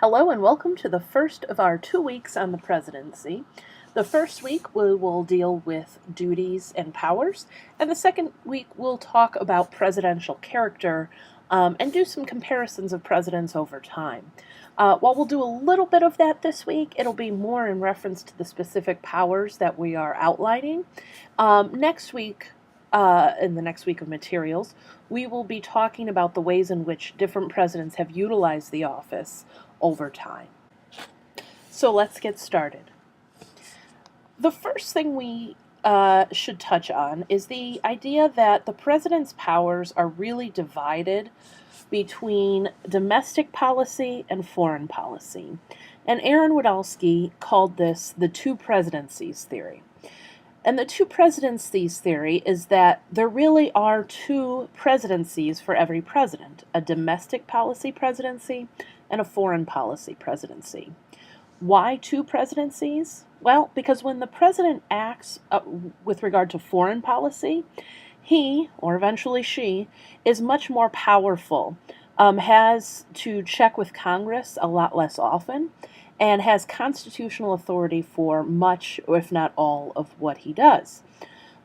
Hello and welcome to the first of our 2 weeks on the presidency. The first week we will deal with duties and powers, and the second week we'll talk about presidential character and do some comparisons of presidents over time. While we'll do a little bit of that this week, it'll be more in reference to the specific powers that we are outlining. Next week, in the next week of materials, we will be talking about the ways in which different presidents have utilized the office over time. So let's get started. The first thing we should touch on is the idea that the president's powers are really divided between domestic policy and foreign policy. And Aaron Wadowski called this the two presidencies theory. And the two presidencies theory is that there really are two presidencies for every president, a domestic policy presidency and a foreign policy presidency. Why two presidencies? Well, because when the president acts with regard to foreign policy, he, or eventually she, is much more powerful, has to check with Congress a lot less often, and has constitutional authority for much, if not all, of what he does.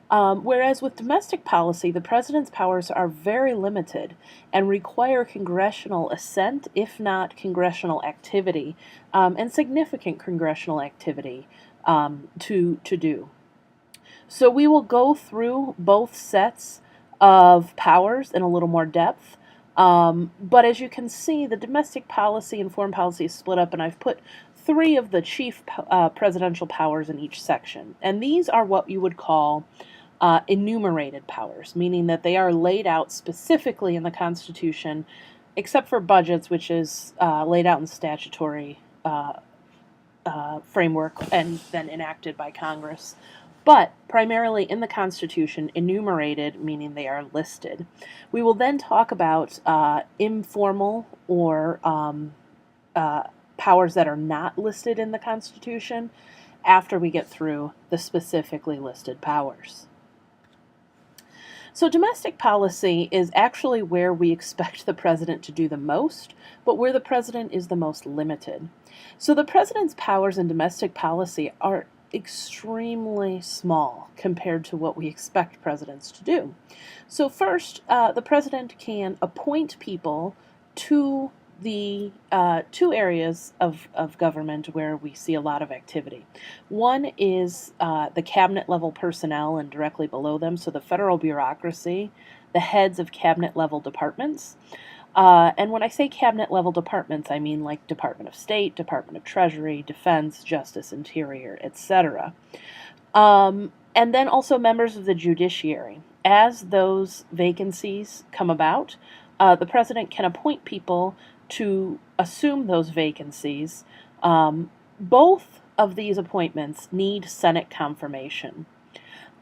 Whereas with domestic policy, the president's powers are very limited and require congressional assent, if not congressional activity, and significant congressional activity to do. So we will go through both sets of powers in a little more depth. But as you can see, the domestic policy and foreign policy is split up, and I've put three of the chief presidential powers in each section. And these are what you would call enumerated powers, meaning that they are laid out specifically in the Constitution, except for budgets, which is laid out in statutory framework and then enacted by Congress. But primarily in the Constitution, enumerated, meaning they are listed. We will then talk about informal or powers that are not listed in the Constitution after we get through the specifically listed powers. So domestic policy is actually where we expect the president to do the most, but where the president is the most limited. So the president's powers in domestic policy are extremely small compared to what we expect presidents to do. So first, the president can appoint people to the two areas of government where we see a lot of activity. One is the cabinet level personnel and directly below them, so the federal bureaucracy, the heads of cabinet level departments. And when I say cabinet level departments, I mean like Department of State, Department of Treasury, Defense, Justice, Interior, etc. And then also members of the judiciary. As those vacancies come about, the president can appoint people to assume those vacancies. Both of these appointments need Senate confirmation.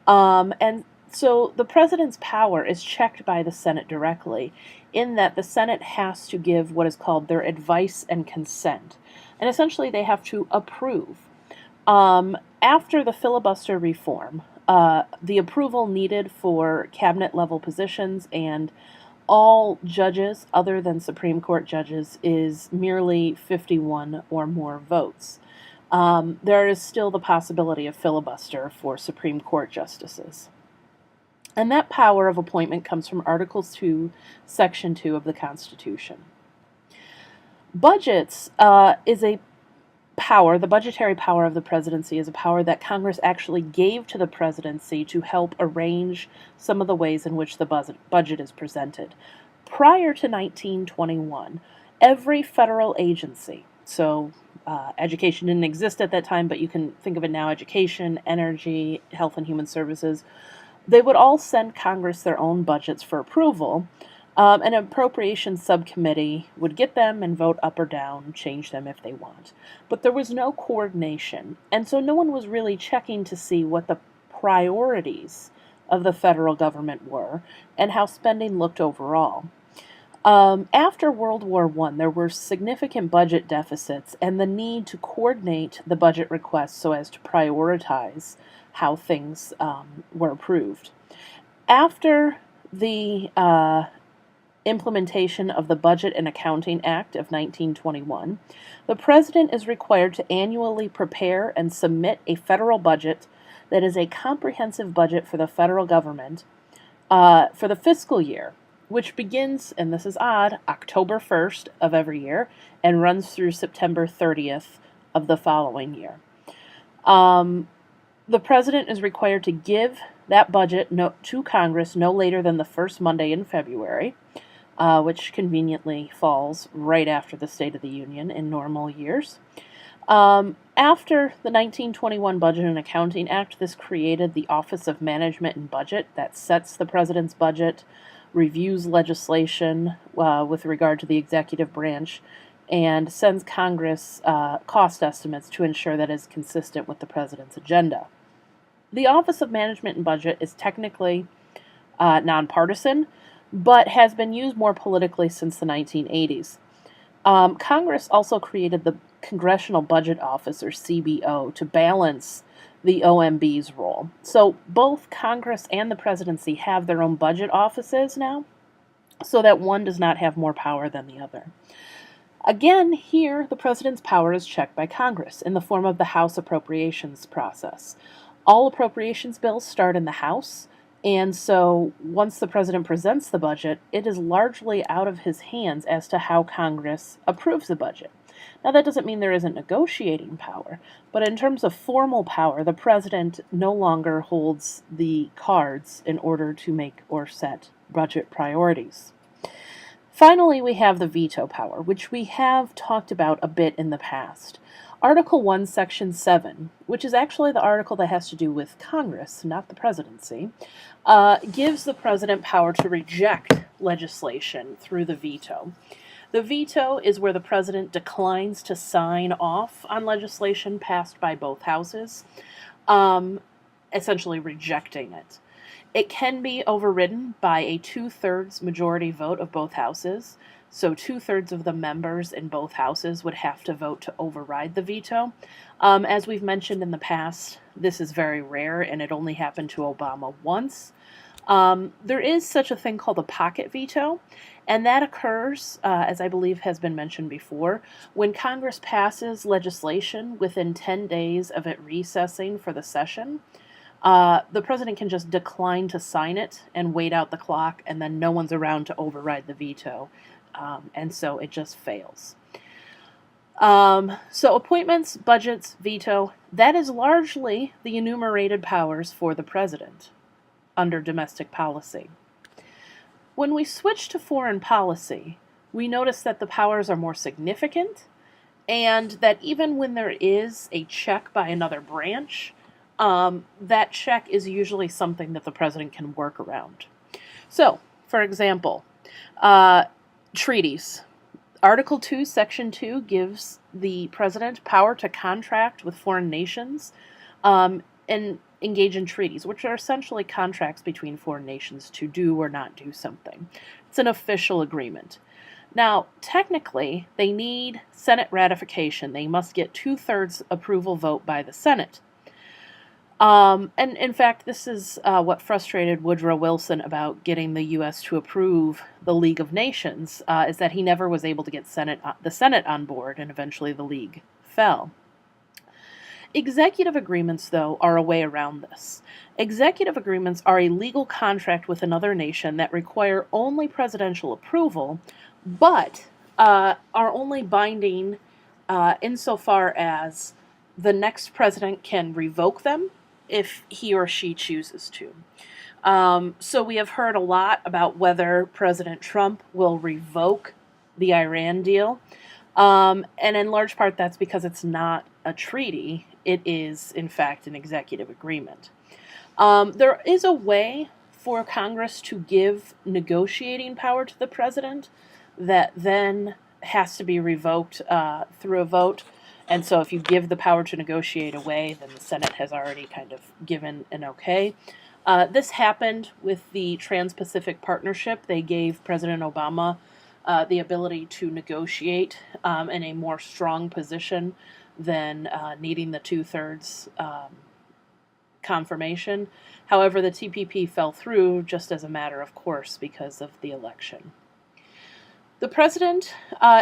And so the president's power is checked by the Senate directly, in that the Senate has to give what is called their advice and consent. And essentially they have to approve. After the filibuster reform, the approval needed for cabinet level positions and all judges other than Supreme Court judges is merely 51 or more votes. There is still the possibility of filibuster for Supreme Court justices. And that power of appointment comes from Article 2, Section 2 of the Constitution. Budgets is a power, the budgetary power of the presidency is a power that Congress actually gave to the presidency to help arrange some of the ways in which the budget is presented. Prior to 1921, every federal agency, so education didn't exist at that time, but you can think of it now, education, energy, health and human services, they would all send Congress their own budgets for approval. An appropriations subcommittee would get them and vote up or down, change them if they want. But there was no coordination, and so no one was really checking to see what the priorities of the federal government were and how spending looked overall. After World War I, there were significant budget deficits and the need to coordinate the budget requests so as to prioritize how things were approved. After the implementation of the Budget and Accounting Act of 1921, the President is required to annually prepare and submit a federal budget that is a comprehensive budget for the federal government for the fiscal year, which begins, and this is odd, October 1st of every year and runs through September 30th of the following year. The President is required to give that budget to Congress no later than the first Monday in February, which conveniently falls right after the State of the Union in normal years. After the 1921 Budget and Accounting Act, this created the Office of Management and Budget that sets the President's budget, reviews legislation with regard to the executive branch, and sends Congress cost estimates to ensure that it is consistent with the President's agenda. The Office of Management and Budget is technically nonpartisan, but has been used more politically since the 1980s. Congress also created the Congressional Budget Office, or CBO, to balance the OMB's role. So both Congress and the presidency have their own budget offices now, so that one does not have more power than the other. Again, here, the president's power is checked by Congress in the form of the House appropriations process. All appropriations bills start in the House, and so once the president presents the budget, it is largely out of his hands as to how Congress approves the budget. Now, that doesn't mean there isn't negotiating power, but in terms of formal power, the president no longer holds the cards in order to make or set budget priorities. Finally, we have the veto power, which we have talked about a bit in the past. Article 1, Section 7, which is actually the article that has to do with Congress, not the presidency, gives the president power to reject legislation through the veto. The veto is where the president declines to sign off on legislation passed by both houses, essentially rejecting it. It can be overridden by a 2/3 majority vote of both houses, so 2/3 of the members in both houses would have to vote to override the veto. As we've mentioned in the past, this is very rare, and it only happened to Obama once. There is such a thing called a pocket veto, and that occurs, as I believe has been mentioned before, when Congress passes legislation within 10 days of it recessing for the session. The president can just decline to sign it and wait out the clock, and then no one's around to override the veto, and so it just fails. So appointments, budgets, veto, that is largely the enumerated powers for the president under domestic policy. When we switch to foreign policy, we notice that the powers are more significant, and that even when there is a check by another branch, that check is usually something that the president can work around. So, for example, treaties. Article 2, Section 2 gives the president power to contract with foreign nations and engage in treaties, which are essentially contracts between foreign nations to do or not do something. It's an official agreement. Now, technically, they need Senate ratification. They must get 2/3 approval vote by the Senate. And in fact, this is what frustrated Woodrow Wilson about getting the U.S. to approve the League of Nations, is that he never was able to get the Senate on board, and eventually the League fell. Executive agreements, though, are a way around this. Executive agreements are a legal contract with another nation that require only presidential approval, but are only binding insofar as the next president can revoke them if he or she chooses to. So we have heard a lot about whether President Trump will revoke the Iran deal. And in large part, that's because it's not a treaty. It is, in fact, an executive agreement. There is a way for Congress to give negotiating power to the president that then has to be revoked through a vote. And so if you give the power to negotiate away, then the Senate has already kind of given an okay. This happened with the Trans-Pacific Partnership. They gave President Obama the ability to negotiate in a more strong position than needing the 2/3 confirmation. However, the TPP fell through just as a matter of course because of the election. The president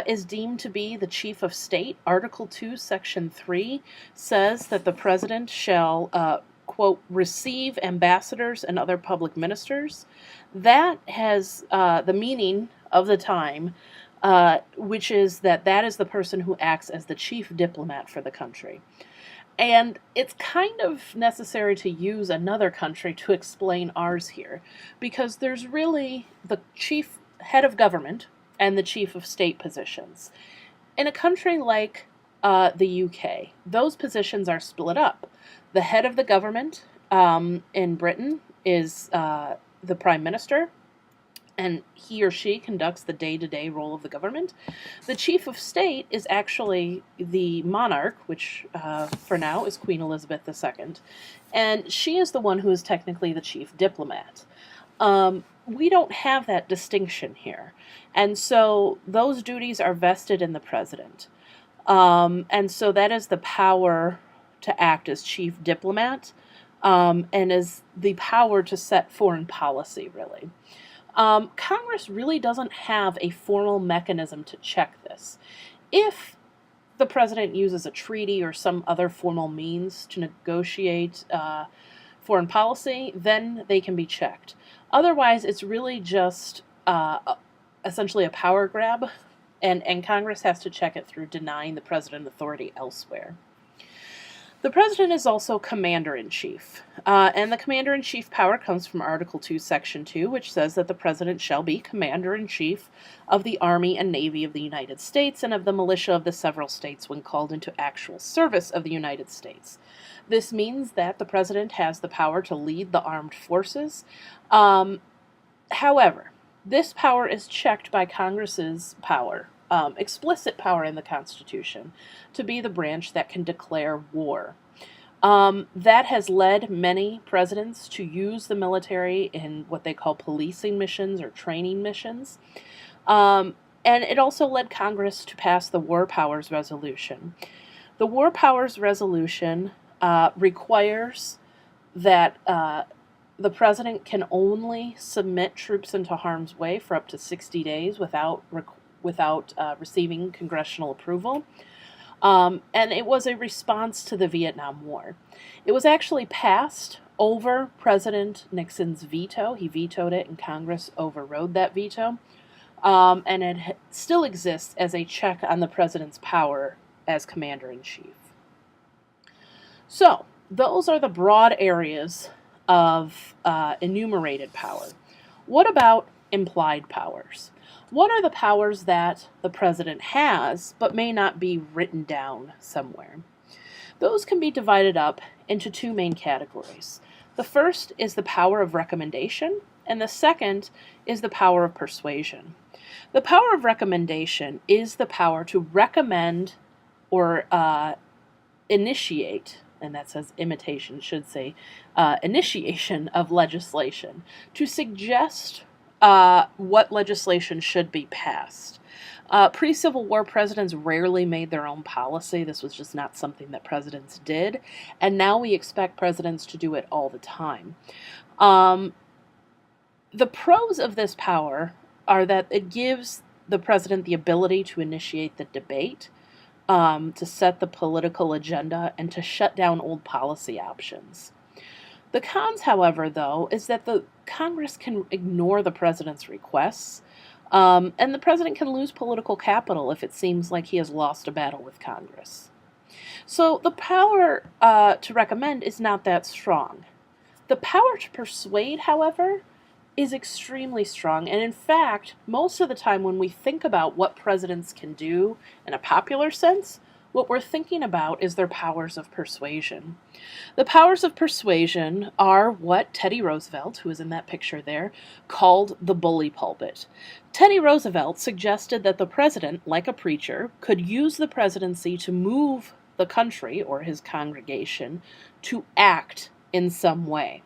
is deemed to be the chief of state. Article 2, Section 3 says that the president shall, quote, receive ambassadors and other public ministers. That has the meaning of the time, which is that is the person who acts as the chief diplomat for the country. And it's kind of necessary to use another country to explain ours here, because there's really the chief head of government and the chief of state positions. In a country like the UK, those positions are split up. The head of the government in Britain is the prime minister, and he or she conducts the day-to-day role of the government. The chief of state is actually the monarch, which for now is Queen Elizabeth II, and she is the one who is technically the chief diplomat. We don't have that distinction here, and so those duties are vested in the president. And so that is the power to act as chief diplomat, and is the power to set foreign policy, really. Congress really doesn't have a formal mechanism to check this. If the president uses a treaty or some other formal means to negotiate foreign policy, then they can be checked. Otherwise, it's really just essentially a power grab, and Congress has to check it through denying the president authority elsewhere. The president is also commander-in-chief, and the commander-in-chief power comes from Article 2, Section 2, which says that the president shall be commander-in-chief of the Army and Navy of the United States and of the militia of the several states when called into actual service of the United States. This means that the president has the power to lead the armed forces. However, this power is checked by Congress's power, explicit power in the Constitution, to be the branch that can declare war. That has led many presidents to use the military in what they call policing missions or training missions. And it also led Congress to pass the War Powers Resolution. The War Powers Resolution requires that the president can only submit troops into harm's way for up to 60 days without receiving congressional approval. And it was a response to the Vietnam War. It was actually passed over President Nixon's veto. He vetoed it, and Congress overrode that veto. And it still exists as a check on the president's power as commander-in-chief. So, those are the broad areas of enumerated power. What about implied powers? What are the powers that the president has but may not be written down somewhere? Those can be divided up into two main categories. The first is the power of recommendation, and the second is the power of persuasion. The power of recommendation is the power to recommend or initiate, and that says imitation, should say initiation of legislation, to suggest what legislation should be passed. Pre-Civil War presidents rarely made their own policy. This was just not something that presidents did, and now we expect presidents to do it all the time. The pros of this power are that it gives the president the ability to initiate the debate, to set the political agenda, and to shut down old policy options. The cons, however, though, is that the Congress can ignore the president's requests, and the president can lose political capital if it seems like he has lost a battle with Congress. So the power to recommend is not that strong. The power to persuade, however, is extremely strong, and in fact, most of the time when we think about what presidents can do in a popular sense, what we're thinking about is their powers of persuasion. The powers of persuasion are what Teddy Roosevelt, who is in that picture there, called the bully pulpit. Teddy Roosevelt suggested that the president, like a preacher, could use the presidency to move the country, or his congregation, to act in some way.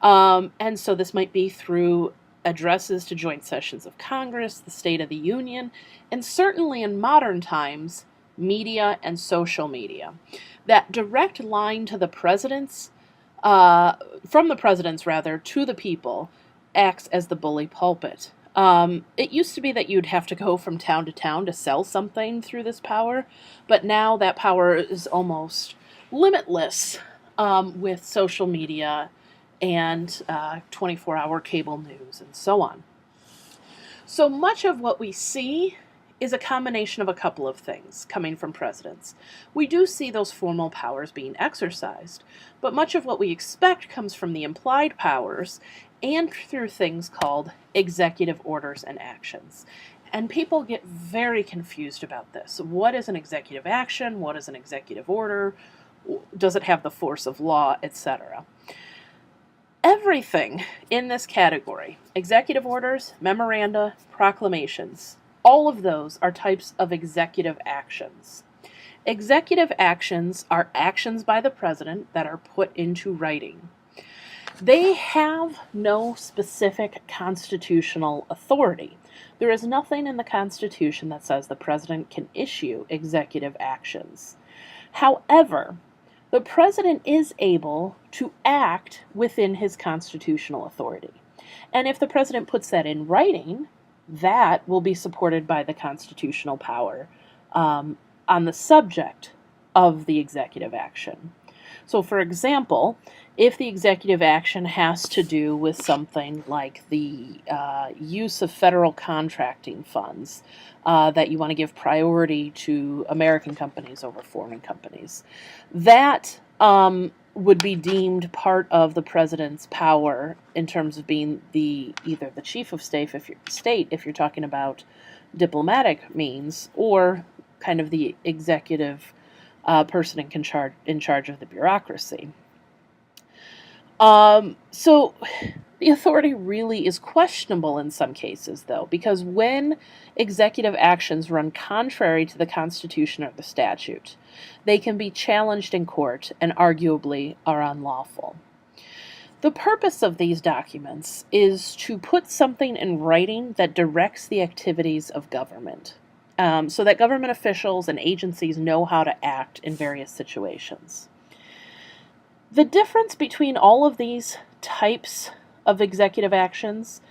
And so this might be through addresses to joint sessions of Congress, the State of the Union, and certainly in modern times, media and social media. That direct line to the president's, from the president's rather, to the people, acts as the bully pulpit. It used to be that you'd have to go from town to town to sell something through this power, but now that power is almost limitless with social media and 24-hour cable news and so on. So much of what we see is a combination of a couple of things coming from presidents. We do see those formal powers being exercised, but much of what we expect comes from the implied powers and through things called executive orders and actions. And people get very confused about this. What is an executive action? What is an executive order? Does it have the force of law, etc.? Everything in this category, executive orders, memoranda, proclamations, all of those are types of executive actions. Executive actions are actions by the president that are put into writing. They have no specific constitutional authority. There is nothing in the Constitution that says the president can issue executive actions. However, the president is able to act within his constitutional authority. And if the president puts that in writing, that will be supported by the constitutional power on the subject of the executive action. So, for example, if the executive action has to do with something like the use of federal contracting funds, that you want to give priority to American companies over foreign companies, that would be deemed part of the president's power in terms of being either the chief of state if you're talking about diplomatic means, or kind of the executive person in charge of the bureaucracy. So the authority really is questionable in some cases, though, because when executive actions run contrary to the Constitution or the statute, they can be challenged in court and arguably are unlawful. The purpose of these documents is to put something in writing that directs the activities of government, so that government officials and agencies know how to act in various situations. The difference between all of these types of executive actions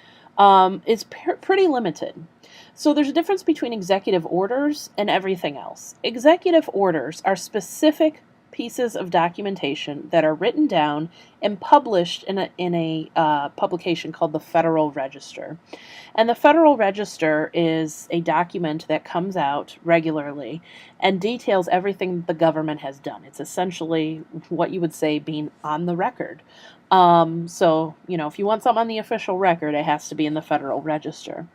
is pretty limited. So there's a difference between executive orders and everything else. Executive orders are specific pieces of documentation that are written down and published in a publication called the Federal Register. And the Federal Register is a document that comes out regularly and details everything the government has done. It's essentially what you would say being on the record. So, if you want something on the official record, it has to be in the Federal Register.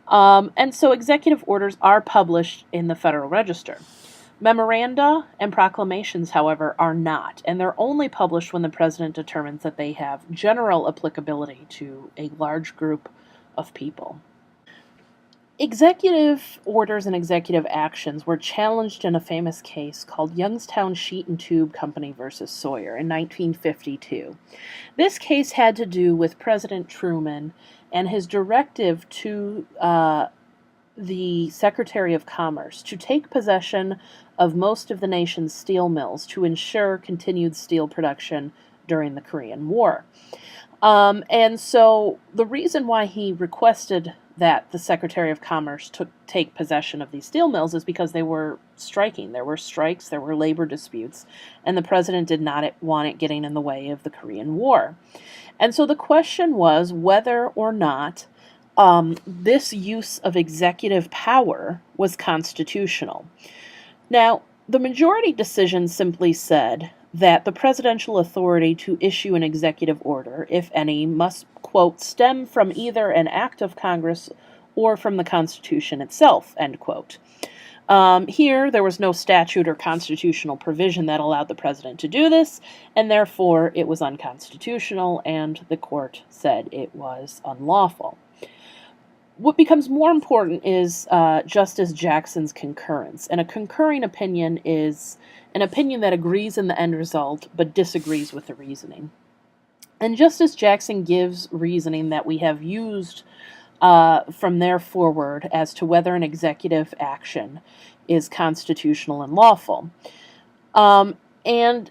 And so executive orders are published in the Federal Register. Memoranda and proclamations, however, are not, and they're only published when the president determines that they have general applicability to a large group of people. Executive orders and executive actions were challenged in a famous case called Youngstown Sheet and Tube Company versus Sawyer in 1952. This case had to do with President Truman and his directive to the Secretary of Commerce to take possession of most of the nation's steel mills to ensure continued steel production during the Korean War. And so the reason why he requested that the Secretary of Commerce take possession of these steel mills is because they were striking. There were strikes, there were labor disputes, and the president did not want it getting in the way of the Korean War. And so the question was whether or not this use of executive power was constitutional. Now, the majority decision simply said that the presidential authority to issue an executive order, if any, must, quote, stem from either an act of Congress or from the Constitution itself, end quote. Here, there was no statute or constitutional provision that allowed the president to do this, and therefore it was unconstitutional, and the court said it was unlawful. What becomes more important is Justice Jackson's concurrence, and a concurring opinion is an opinion that agrees in the end result but disagrees with the reasoning. And Justice Jackson gives reasoning that we have used from there forward as to whether an executive action is constitutional and lawful. And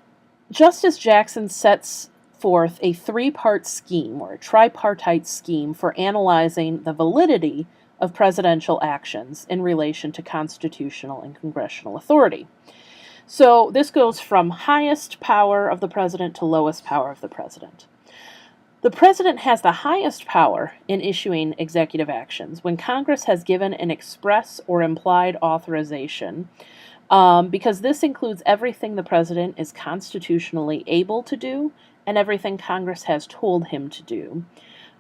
Justice Jackson sets forth a three-part scheme or a tripartite scheme for analyzing the validity of presidential actions in relation to constitutional and congressional authority. So this goes from highest power of the president to lowest power of the president. The president has the highest power in issuing executive actions when Congress has given an express or implied authorization, because this includes everything the president is constitutionally able to do and everything Congress has told him to do.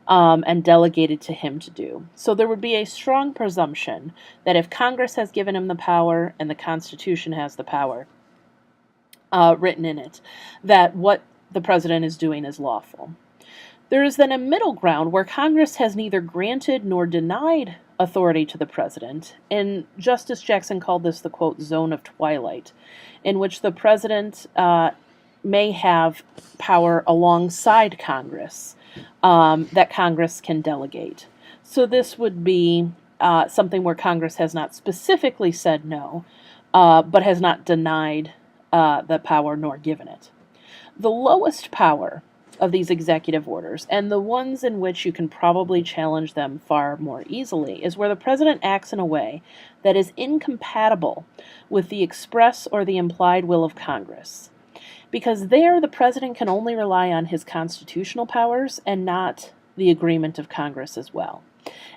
And delegated to him to do. So there would be a strong presumption that if Congress has given him the power and the Constitution has the power written in it, that what the president is doing is lawful. There is then a middle ground where Congress has neither granted nor denied authority to the president, and Justice Jackson called this the, quote, zone of twilight, in which the president may have power alongside Congress that Congress can delegate. So this would be something where Congress has not specifically said no, but has not denied the power nor given it. The lowest power of these executive orders, and the ones in which you can probably challenge them far more easily, is where the president acts in a way that is incompatible with the express or the implied will of Congress. Because there, the president can only rely on his constitutional powers and not the agreement of Congress as well.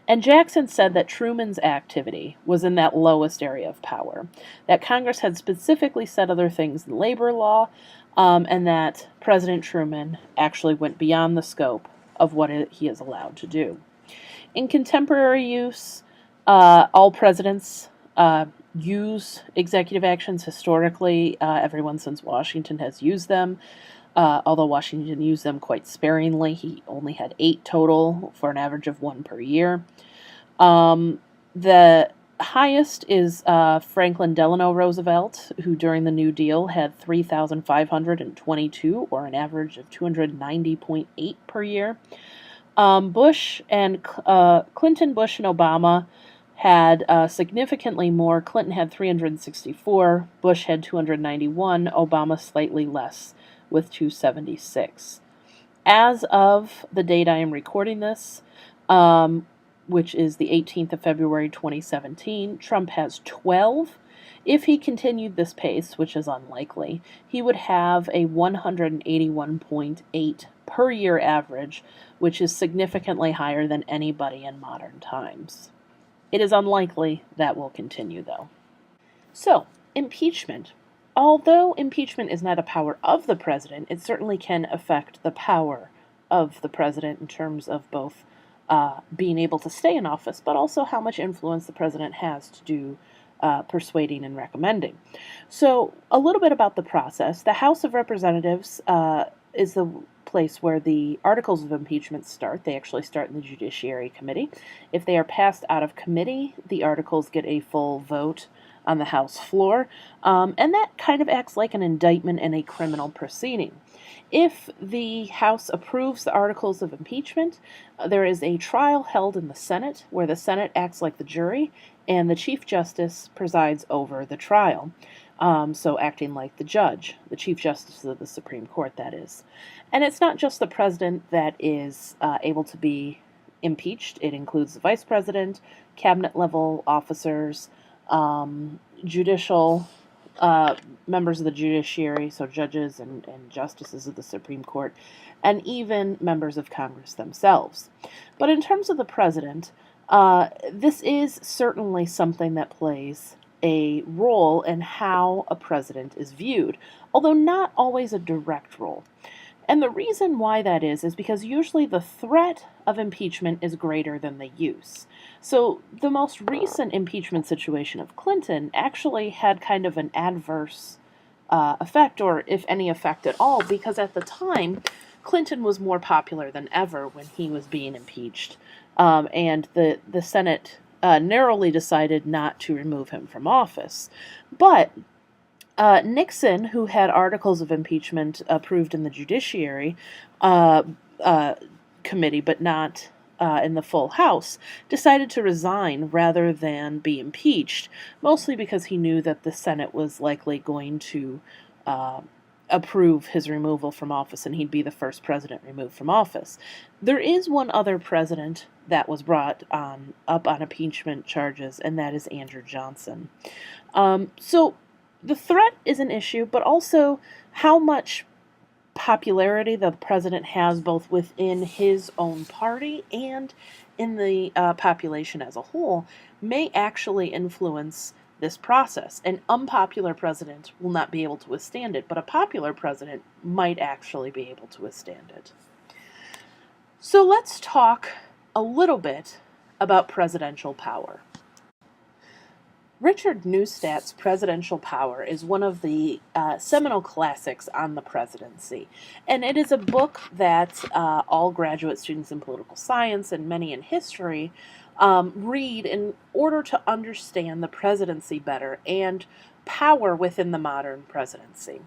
And Jackson said that Truman's activity was in that lowest area of power, that Congress had specifically said other things in labor law, and that President Truman actually went beyond the scope of what he is allowed to do. In contemporary use, all presidents use executive actions historically. Everyone since Washington has used them, although Washington used them quite sparingly. He only had 8 total for an average of 1 per year. The highest is Franklin Delano Roosevelt, who during the New Deal had 3,522, or an average of 290.8 per year. Clinton, Bush, and Obama had significantly more. Clinton had 364, Bush had 291, Obama slightly less with 276. As of the date I am recording this, which is the 18th of February 2017, Trump has 12. If he continued this pace, which is unlikely, he would have a 181.8 per year average, which is significantly higher than anybody in modern times. It is unlikely that will continue, though. So, impeachment. Although impeachment is not a power of the president, it certainly can affect the power of the president in terms of both being able to stay in office, but also how much influence the president has to do persuading and recommending. So, a little bit about the process. The House of Representatives is the place where the articles of impeachment start. They actually start in the Judiciary Committee. If they are passed out of committee, the articles get a full vote on the House floor, and that kind of acts like an indictment in a criminal proceeding. If the House approves the articles of impeachment, there is a trial held in the Senate where the Senate acts like the jury, and the Chief Justice presides over the trial. So acting like the judge, the Chief Justice of the Supreme Court, that is. And it's not just the president that is able to be impeached. It includes the vice president, cabinet-level officers, judicial members of the judiciary, so judges and justices of the Supreme Court, and even members of Congress themselves. But in terms of the president, this is certainly something that plays a role in how a president is viewed, although not always a direct role. And the reason why that is because usually the threat of impeachment is greater than the use. So the most recent impeachment situation of Clinton actually had kind of an adverse effect, or if any effect at all, because at the time, Clinton was more popular than ever when he was being impeached, and the Senate narrowly decided not to remove him from office. But Nixon, who had articles of impeachment approved in the Judiciary Committee, but not in the full House, decided to resign rather than be impeached, mostly because he knew that the Senate was likely going to approve his removal from office, and he'd be the first president removed from office. There is one other president that was brought up on impeachment charges, and that is Andrew Johnson. So the threat is an issue, but also how much popularity the president has both within his own party and in the population as a whole may actually influence this process. An unpopular president will not be able to withstand it, but a popular president might actually be able to withstand it. So let's talk a little bit about presidential power. Richard Newstat's Presidential Power is one of the seminal classics on the presidency, and it is a book that all graduate students in political science and many in history read in order to understand the presidency better and power within the modern presidency.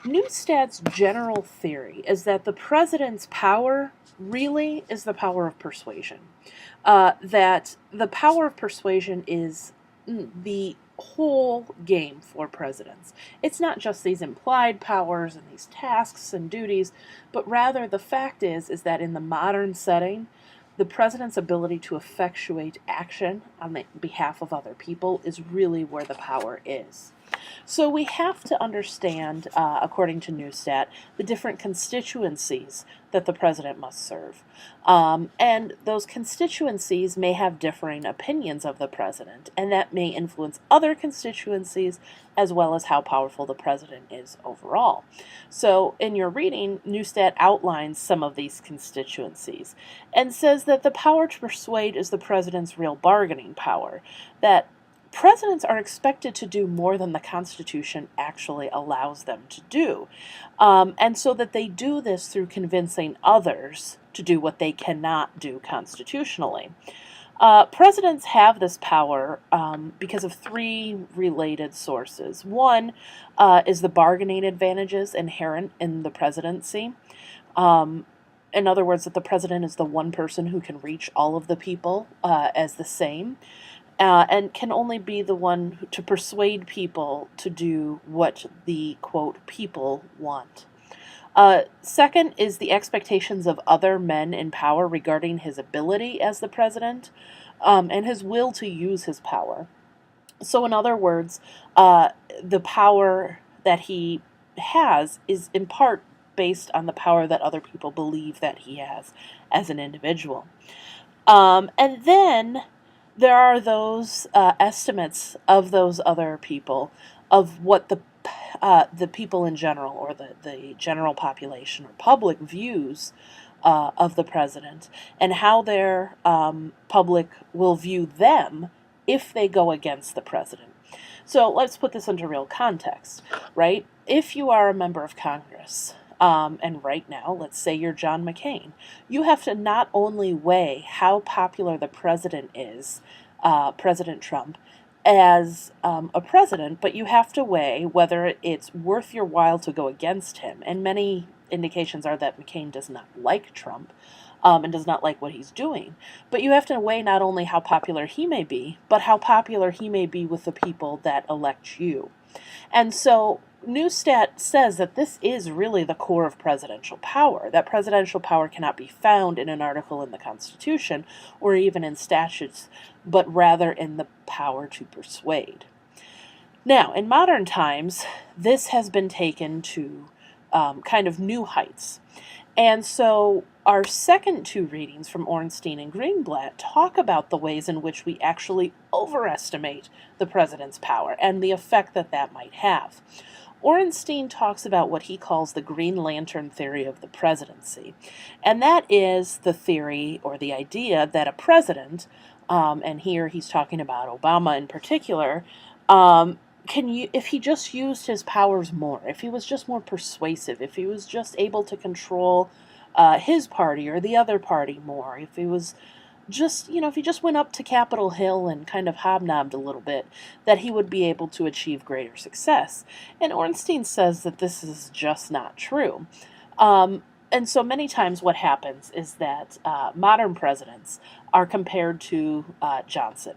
Newstat's general theory is that the president's power really is the power of persuasion, that the power of persuasion is the whole game for presidents. It's not just these implied powers and these tasks and duties, but rather the fact is that in the modern setting, the president's ability to effectuate action on the behalf of other people is really where the power is. So we have to understand, according to Newstat, the different constituencies that the president must serve. And those constituencies may have differing opinions of the president, and that may influence other constituencies as well as how powerful the president is overall. So in your reading, Newstat outlines some of these constituencies and says that the power to persuade is the president's real bargaining power, that presidents are expected to do more than the Constitution actually allows them to do. And so that they do this through convincing others to do what they cannot do constitutionally. Presidents have this power because of three related sources. One is the bargaining advantages inherent in the presidency. In other words, that the president is the one person who can reach all of the people as the same. And can only be the one to persuade people to do what the, quote, people want. Second is the expectations of other men in power regarding his ability as the president and his will to use his power. So in other words, the power that he has is in part based on the power that other people believe that he has as an individual. And then there are those estimates of those other people of what the people in general, or the general population or public views of the president, and how their public will view them if they go against the president. So let's put this into real context, right? If you are a member of Congress, and right now, let's say you're John McCain, you have to not only weigh how popular the president is, President Trump, as a president, but you have to weigh whether it's worth your while to go against him. And many indications are that McCain does not like Trump and does not like what he's doing. But you have to weigh not only how popular he may be, but how popular he may be with the people that elect you. And so Newstat says that this is really the core of presidential power, that presidential power cannot be found in an article in the Constitution or even in statutes, but rather in the power to persuade. Now, in modern times, this has been taken to kind of new heights. And so our second two readings from Ornstein and Greenblatt talk about the ways in which we actually overestimate the president's power and the effect that that might have. Ornstein talks about what he calls the Green Lantern theory of the presidency. And that is the theory or the idea that a president, and here he's talking about Obama in particular, if he just used his powers more, if he was just more persuasive, if he was just able to control his party or the other party more, if he was just, if he just went up to Capitol Hill and kind of hobnobbed a little bit, that he would be able to achieve greater success. And Ornstein says that this is just not true. And so many times what happens is that modern presidents are compared to Johnson.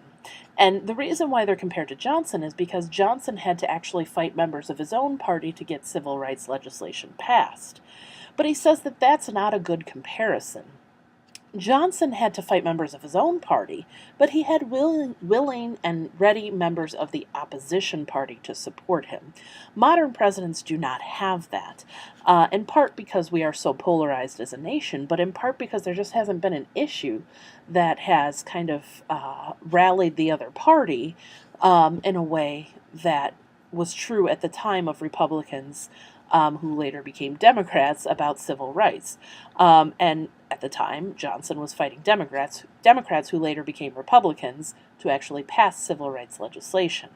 And the reason why they're compared to Johnson is because Johnson had to actually fight members of his own party to get civil rights legislation passed. But he says that that's not a good comparison. Johnson had to fight members of his own party, but he had willing and ready members of the opposition party to support him. Modern presidents do not have that, in part because we are so polarized as a nation, but in part because there just hasn't been an issue that has kind of rallied the other party in a way that was true at the time of Republicans who later became Democrats about civil rights. And at the time, Johnson was fighting Democrats who later became Republicans to actually pass civil rights legislation.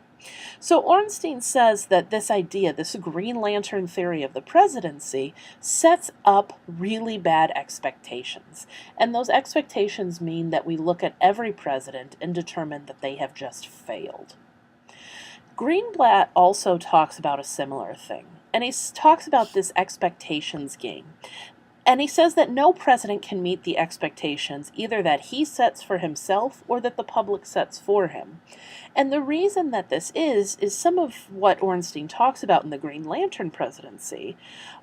So Ornstein says that this idea, this Green Lantern theory of the presidency, sets up really bad expectations. And those expectations mean that we look at every president and determine that they have just failed. Greenblatt also talks about a similar thing, and he talks about this expectations game. And he says that no president can meet the expectations either that he sets for himself or that the public sets for him. And the reason that this is some of what Ornstein talks about in the Green Lantern presidency.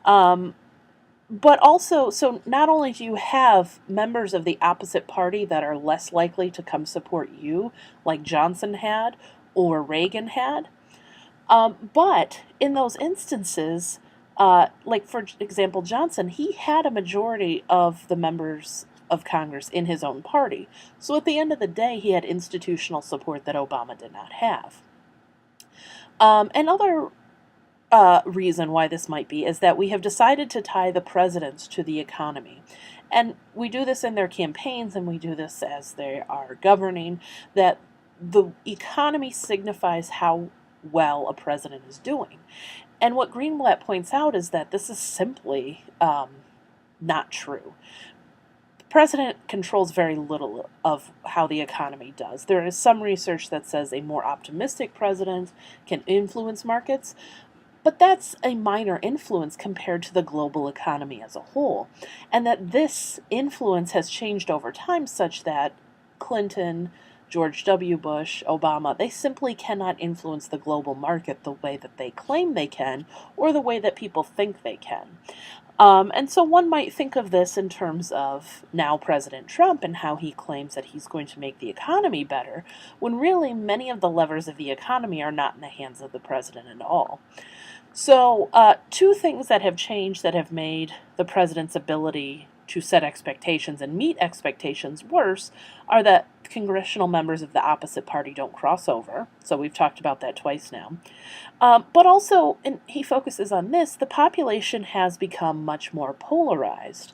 But also, so not only do you have members of the opposite party that are less likely to come support you, like Johnson had or Reagan had, but in those instances, like for example, Johnson, he had a majority of the members of Congress in his own party. So at the end of the day, he had institutional support that Obama did not have. Another reason why this might be is that we have decided to tie the presidents to the economy. And we do this in their campaigns, and we do this as they are governing, that the economy signifies how well a president is doing. And what Greenblatt points out is that this is simply not true. The president controls very little of how the economy does. There is some research that says a more optimistic president can influence markets, but that's a minor influence compared to the global economy as a whole. And that this influence has changed over time such that Clinton, George W. Bush, Obama, they simply cannot influence the global market the way that they claim they can or the way that people think they can. And so one might think of this in terms of now President Trump and how he claims that he's going to make the economy better, when really many of the levers of the economy are not in the hands of the president at all. So two things that have changed that have made the president's ability to set expectations and meet expectations worse are that congressional members of the opposite party don't cross over. So we've talked about that twice now. But also, and he focuses on this, the population has become much more polarized.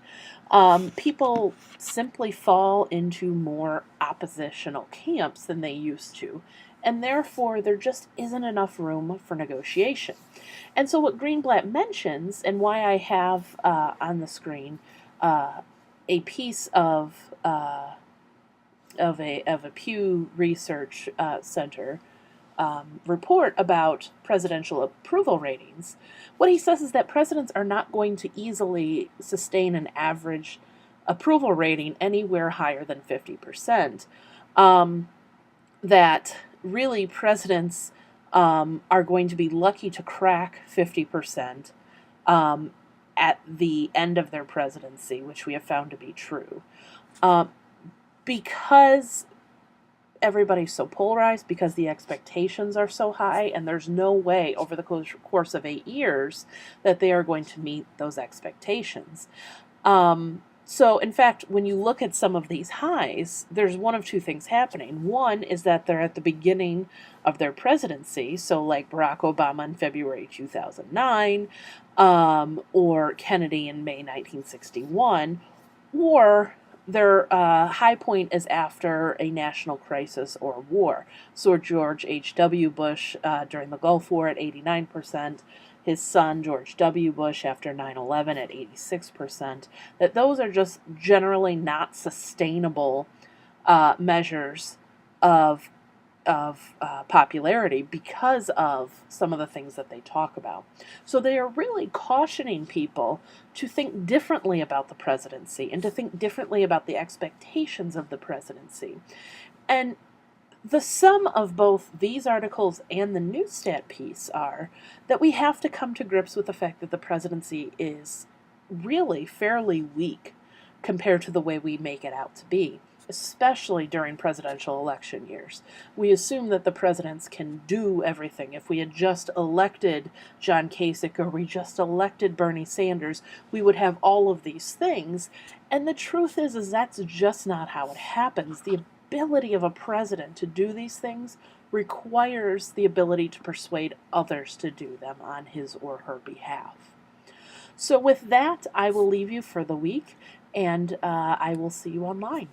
People simply fall into more oppositional camps than they used to. And therefore, there just isn't enough room for negotiation. And so what Greenblatt mentions, and why I have on the screen a piece of a Pew Research Center report about presidential approval ratings. What he says is that presidents are not going to easily sustain an average approval rating anywhere higher than 50%. That really presidents are going to be lucky to crack 50%. At the end of their presidency, which we have found to be true. Because everybody's so polarized, because the expectations are so high, and there's no way over the course of 8 years that they are going to meet those expectations. So, in fact, when you look at some of these highs, there's one of two things happening. One is that they're at the beginning of their presidency, so like Barack Obama in February 2009, or Kennedy in May 1961, or their high point is after a national crisis or war. So George H.W. Bush during the Gulf War at 89%, his son, George W. Bush, after 9/11 at 86%, that those are just generally not sustainable measures of popularity because of some of the things that they talk about. So they are really cautioning people to think differently about the presidency and to think differently about the expectations of the presidency. And The sum of both these articles and the Newstat piece are that we have to come to grips with the fact that the presidency is really fairly weak compared to the way we make it out to be, especially during presidential election years. We assume that the presidents can do everything. If we had just elected John Kasich or we just elected Bernie Sanders, we would have all of these things. And the truth is that's just not how it happens. The ability of a president to do these things requires the ability to persuade others to do them on his or her behalf. So with that, I will leave you for the week, and I will see you online.